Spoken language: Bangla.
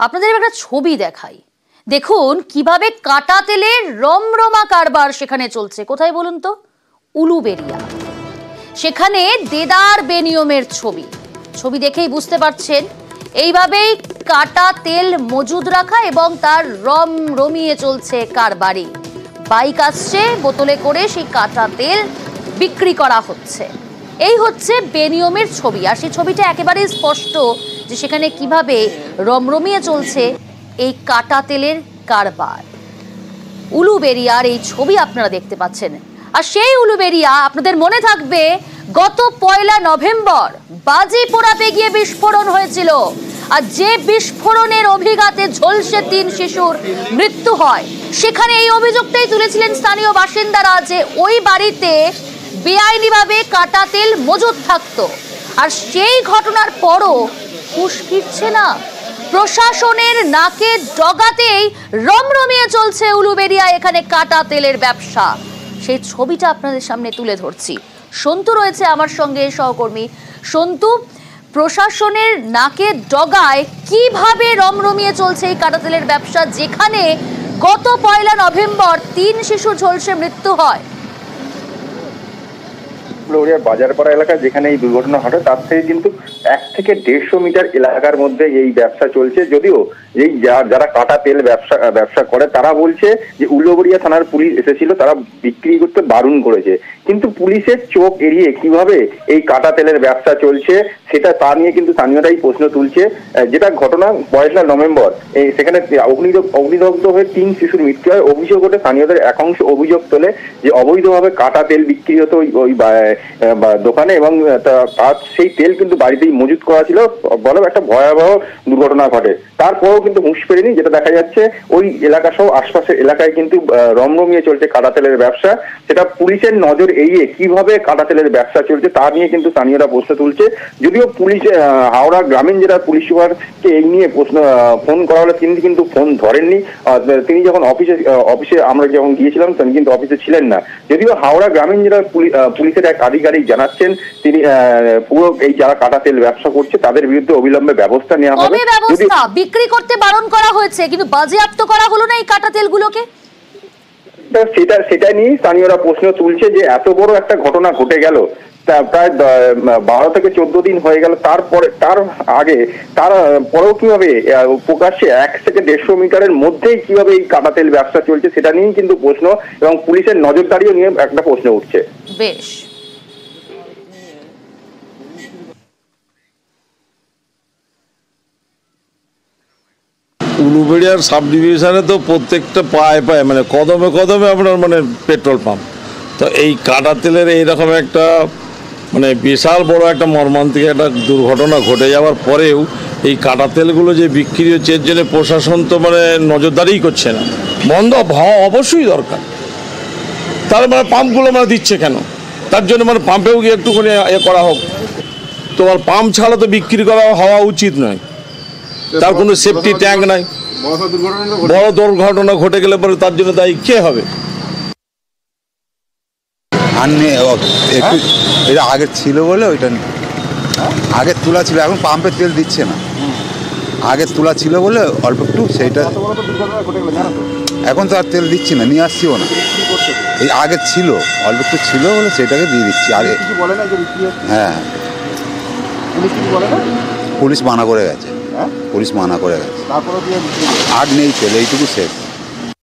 আপনাদের একটা ছবি দেখাই, দেখুন কিভাবে কাটা তেলের রমরমা কারবার সেখানে চলছে। কোথায় বলুন তো? উলুবেড়িয়া। সেখানে দেদার বেনিয়মের ছবি দেখেই বুঝতে পারছেন এইভাবেই কাটা তেল মজুদ রাখা এবং তার রমিয়ে চলছে কারবারি। বাইক আসছে, বোতলে করে সেই কাটা তেল বিক্রি করা হচ্ছে। এই হচ্ছে বেনিয়মের ছবি। আর সেই ছবিটা একেবারেই স্পষ্ট যে সেখানে কিভাবে রমরমিয়ে চলছে এই কাটা তেলের কারবার। উলুবেড়িয়ার এই ছবি আপনারা দেখতে পাচ্ছেন। আর সেই উলুবেড়িয়া আপনাদের মনে থাকবে গত 1 নভেম্বর বাজি পোড়াতে গিয়ে বিস্ফোরণ হয়েছিল। আর যে বিস্ফোরণের অভিঘাতে ঝলসে 3 শিশুর মৃত্যু হয়, সেখানে এই অভিযোগটাই তুলেছিলেন স্থানীয় বাসিন্দারা যে ওই বাড়িতে বেআইনিভাবে কাটা তেল মজুদ থাকতো। আর সেই ঘটনার পরও হুঁশ ফিরছে না। প্রশাসনের নাকে ডগাতেই রমরমিয়ে চলছে উলুবেড়িয়া এখানে কাটা তেলের ব্যবসা। সেই ছবিটা আপনাদের সামনে তুলে ধরছি। সন্তু রয়েছে আমার সঙ্গে, সহকর্মী। সন্তু, প্রশাসনের নাকে ডগায় কিভাবে রমরমিয়ে চলছে এই কাটা তেলের ব্যবসা, যেখানে গত 1 নভেম্বর 3 শিশুর ঝলসে মৃত্যু হয়? বাজারপাড়া এলাকায় যেখানে এই দুর্ঘটনা ঘটে তার থেকে কিন্তু 1 থেকে 150 মিটার এলাকার মধ্যে এই ব্যবসা চলছে। যদিও এই যারা কাটা তেল ব্যবসা করে তারা বলছে যে উলুবেড়িয়া থানার পুলিশ এসেছিল, তারা বিক্রি করতে বারণ করেছে। কিন্তু পুলিশের চোখ এড়িয়ে কিভাবে এই কাটা তেলের ব্যবসা চলছে সেটা তা নিয়ে কিন্তু স্থানীয়রাই প্রশ্ন তুলছে। যেটা ঘটনা 1 নভেম্বর সেখানে অগ্নিদগ্ধ হয়ে 3 শিশুর মৃত্যু হয়। অভিযোগ ওঠে, স্থানীয়দের একাংশ অভিযোগ তোলে যে অবৈধভাবে কাটা তেল বিক্রি হতো ওই দোকানে এবং সেই তেল কিন্তু বাড়িতেই মজুত করা ছিল বলে একটা ভয়াবহ দুর্ঘটনা ঘটে। তারপরেও কিন্তু হুঁশ ফেরেনি। যেটা দেখা যাচ্ছে ওই এলাকা সহ আশপাশের এলাকায় কিন্তু রমরমিয়ে চলছে কাটা তেলের ব্যবসা। সেটা পুলিশের নজর এড়িয়ে কিভাবে কাটা তেলের ব্যবসা চলছে তা নিয়ে কিন্তু স্থানীয়রা প্রশ্ন তুলছে। যদিও পুলিশ হাওড়া গ্রামীণ জেলার পুলিশ সুপারকে এই নিয়ে ফোন করা হলে তিনি কিন্তু ফোন ধরেননি। তিনি যখন অফিসে আমরা যখন গিয়েছিলাম তিনি কিন্তু অফিসে ছিলেন না। যদিও হাওড়া গ্রামীণ জেলার পুলিশের এক আধিকারিক জানাচ্ছেন তিনি পুরো এই যারা কাটা তেল ব্যবসা করছে তাদের বিরুদ্ধে অবিলম্বে ব্যবস্থা নেওয়া হবে। বিক্রি করতে বারণ করা হয়েছে, কিন্তু বাজেয়াপ্ত করা হলো না এই কাটা তেলগুলোকে। সেটা নিয়ে স্থানীয়রা প্রশ্ন তুলছে যে এত বড় একটা ঘটনা ঘটে গেল, প্রায় 12 থেকে 14 দিন হয়ে গেল, তার পরেও কিভাবে প্রকাশ্যে 1 থেকে 150 মিটারের মধ্যেই কিভাবে এই কাটা তেল ব্যবসা চলছে সেটা নিয়েই কিন্তু প্রশ্ন এবং পুলিশের নজরদারিও নিয়ে একটা প্রশ্ন উঠছে। বেশ। উলুবেড়িয়ার সাব ডিভিশনে তো প্রত্যেকটা পায়ে মানে কদমে কদমে আপনার মানে পেট্রোল পাম্প। তো এই কাটা তেলের এইরকম একটা মানে বিশাল বড় একটা মর্মান্তিক একটা দুর্ঘটনা ঘটে যাওয়ার পরেও এই কাটা তেলগুলো যে বিক্রি হচ্ছে এর জন্য প্রশাসন তো মানে নজরদারিই করছে না। বন্ধ হওয়া অবশ্যই দরকার। তার মানে পাম্পগুলো মানে দিচ্ছে কেন? তার জন্য মানে পাম্পেও গিয়ে একটুখানি করা হোক। তোমার পাম্প ছাড়া তো বিক্রি করা হওয়া উচিত নয়। তার কোনো সেফটি ট্যাঙ্ক নাই। বড় দুর্ঘটনা ঘটে গেলে পরে তার জন্য দায়ী কে হবে? এটা আগে ছিল বলে ওইটা আগে তোলা ছিল, এখন পাম্পের তেল দিচ্ছে না। আগে তোলা ছিল বলে অল্প একটু সেইটা, এখন তো আর তেল দিচ্ছি না, নিয়ে আসছিও না। এই আগে ছিল অল্প একটু ছিল বলে সেটাকে দিয়ে দিচ্ছি। আগে হ্যাঁ পুলিশ মানা করে গেছে, পুলিশ মানা করে গেছে। আর নেই তেল, এইটুকু শেষ।